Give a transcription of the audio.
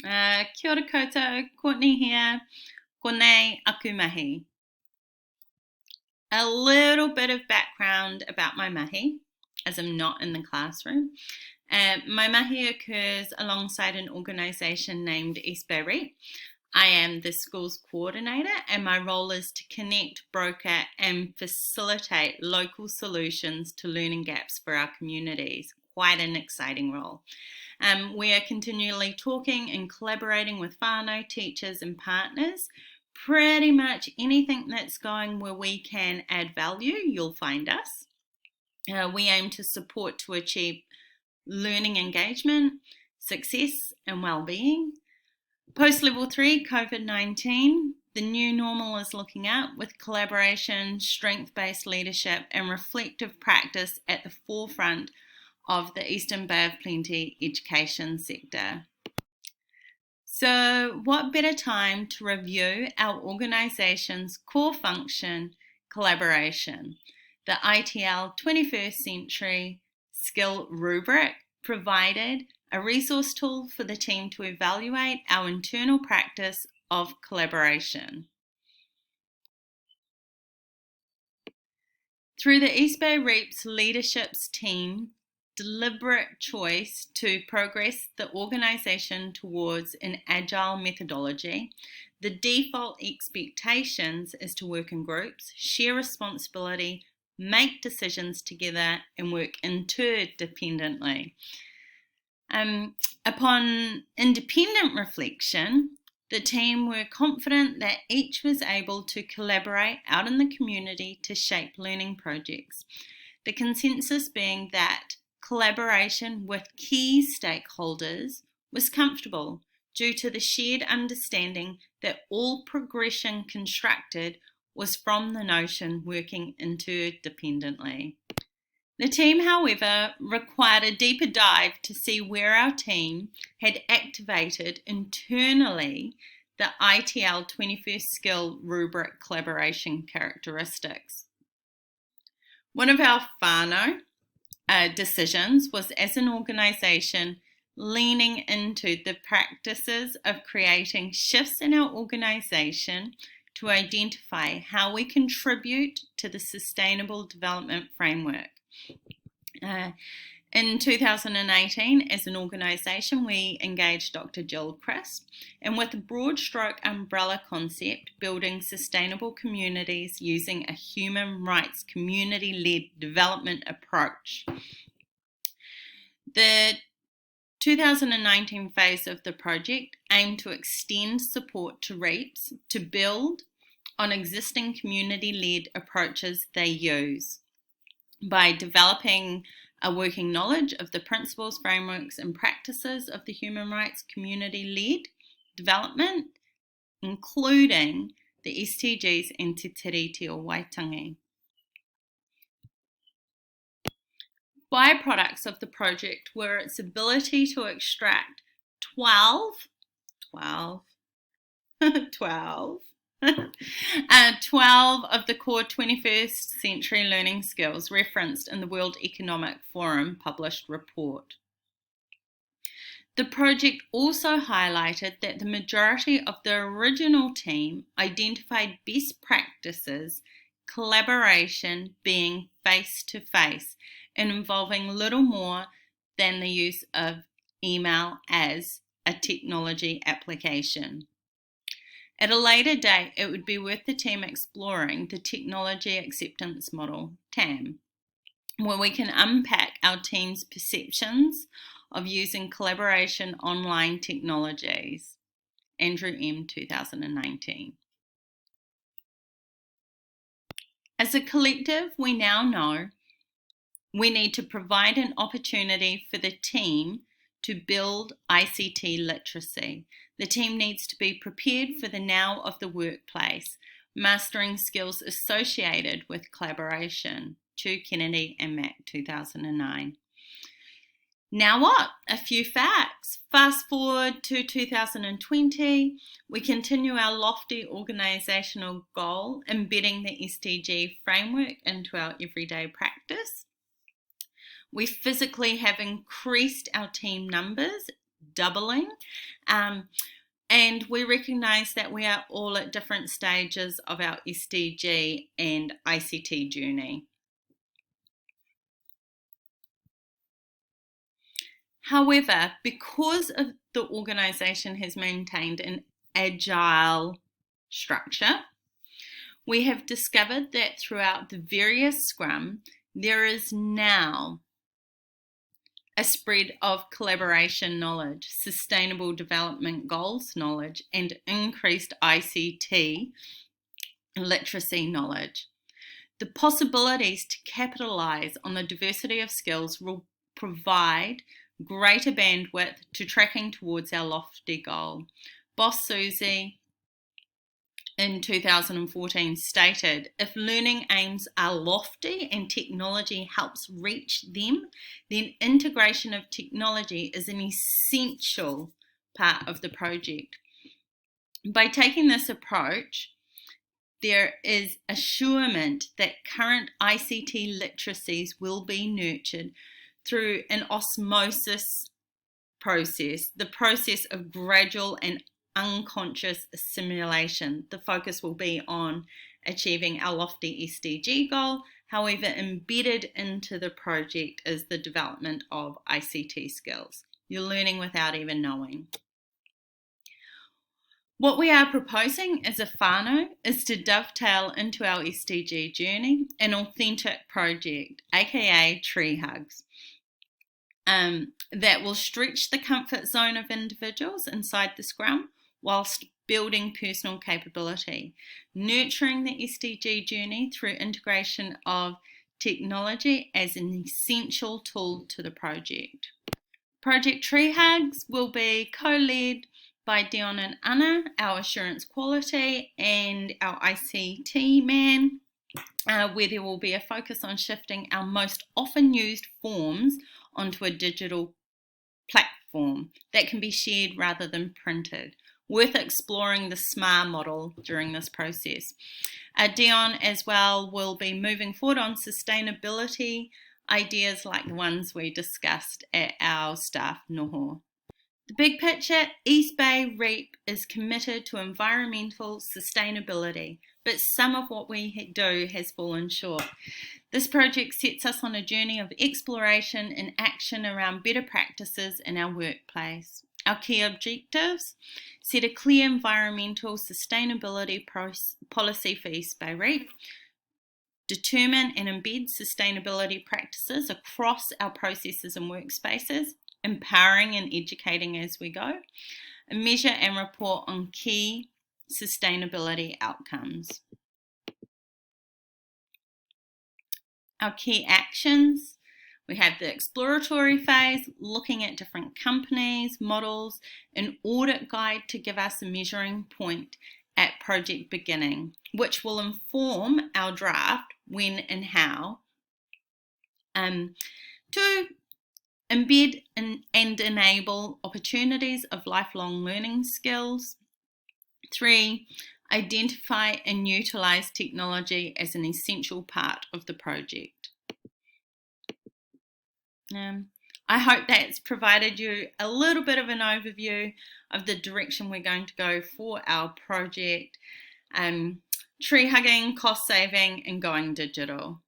Kia ora koutou, Courtney here. Konei aku mahi. A little bit of background about my mahi, as I'm not in the classroom. My mahi occurs alongside an organisation named East Bay REAP. I am the school's coordinator, and my role is to connect, broker, and facilitate local solutions to learning gaps for our communities. Quite an exciting role. We are continually talking and collaborating with whānau, teachers and partners. Pretty much anything that's going where we can add value, you'll find us. We aim to support to achieve learning engagement, success and well-being. Post-level 3, COVID-19, the new normal is looking up with collaboration, strength-based leadership and reflective practice at the forefront of the Eastern Bay of Plenty education sector. So what better time to review our organisation's core function, collaboration. The ITL 21st Century Skill Rubric provided a resource tool for the team to evaluate our internal practice of collaboration. Through the East Bay REAP's leadership's team, deliberate choice to progress the organisation towards an agile methodology, the default expectations is to work in groups, share responsibility, make decisions together and work interdependently. Upon independent reflection, the team were confident that each was able to collaborate out in the community to shape learning projects. The consensus being that collaboration with key stakeholders was comfortable due to the shared understanding that all progression constructed was from the notion working interdependently. The team, however, required a deeper dive to see where our team had activated internally the ITL 21st Skill Rubric collaboration characteristics. One of our whānau decisions was, as an organisation, leaning into the practices of creating shifts in our organisation to identify how we contribute to the Sustainable Development Framework. In 2018, as an organisation, we engaged Dr. Jill Crisp, and with a broad stroke umbrella concept, building sustainable communities using a human rights community-led development approach. The 2019 phase of the project aimed to extend support to REAPs to build on existing community-led approaches they use by developing a working knowledge of the principles, frameworks and practices of the human rights community-led development, including the SDGs and Te Tiriti o Waitangi. Byproducts of the project were its ability to extract 12 of the core 21st century learning skills referenced in the World Economic Forum published report. The project also highlighted that the majority of the original team identified best practices, collaboration being face-to-face and involving little more than the use of email as a technology application. At a later date, it would be worth the team exploring the Technology Acceptance Model, TAM, where we can unpack our team's perceptions of using collaboration online technologies. Andrew M. 2019. As a collective, we now know we need to provide an opportunity for the team to build ICT literacy. The team needs to be prepared for the now of the workplace, mastering skills associated with collaboration. Chu Kennedy and Mac 2009. Now what? A few facts. Fast forward to 2020, we continue our lofty organisational goal, embedding the SDG framework into our everyday practice. We physically have increased our team numbers, doubling. And we recognise that we are all at different stages of our SDG and ICT journey. However, because the organisation has maintained an agile structure, we have discovered that throughout the various Scrum, there is now a spread of collaboration knowledge, sustainable development goals knowledge, and increased ICT literacy knowledge. The possibilities to capitalise on the diversity of skills will provide greater bandwidth to tracking towards our lofty goal. Boss Susie in 2014 stated, if learning aims are lofty and technology helps reach them, then integration of technology is an essential part of the project. By taking this approach, there is assurement that current ICT literacies will be nurtured through an osmosis process, the process of gradual and unconscious assimilation. The focus will be on achieving our lofty SDG goal. However, embedded into the project is the development of ICT skills. You're learning without even knowing. What we are proposing as a whānau is to dovetail into our SDG journey an authentic project, aka tree hugs, that will stretch the comfort zone of individuals inside the Scrum whilst building personal capability, nurturing the SDG journey through integration of technology as an essential tool to the project. Project Tree Hugs will be co-led by Dion and Anna, our assurance quality, and our ICT man, where there will be a focus on shifting our most often used forms onto a digital platform that can be shared rather than printed. Worth exploring the SMAR model during this process. Dion as well will be moving forward on sustainability ideas like the ones we discussed at our staff noho. The big picture, East Bay REAP is committed to environmental sustainability, but some of what we do has fallen short. This project sets us on a journey of exploration and action around better practices in our workplace. Our key objectives: set a clear environmental sustainability policy for East Bay REAP, determine and embed sustainability practices across our processes and workspaces, empowering and educating as we go, and measure and report on key sustainability outcomes. Our key actions: we have the exploratory phase, looking at different companies, models, an audit guide to give us a measuring point at project beginning, which will inform our draft when and how to embed and enable opportunities of lifelong learning skills. 3, identify and utilise technology as an essential part of the project. I hope that's provided you a little bit of an overview of the direction we're going to go for our project, tree hugging, cost saving, and going digital.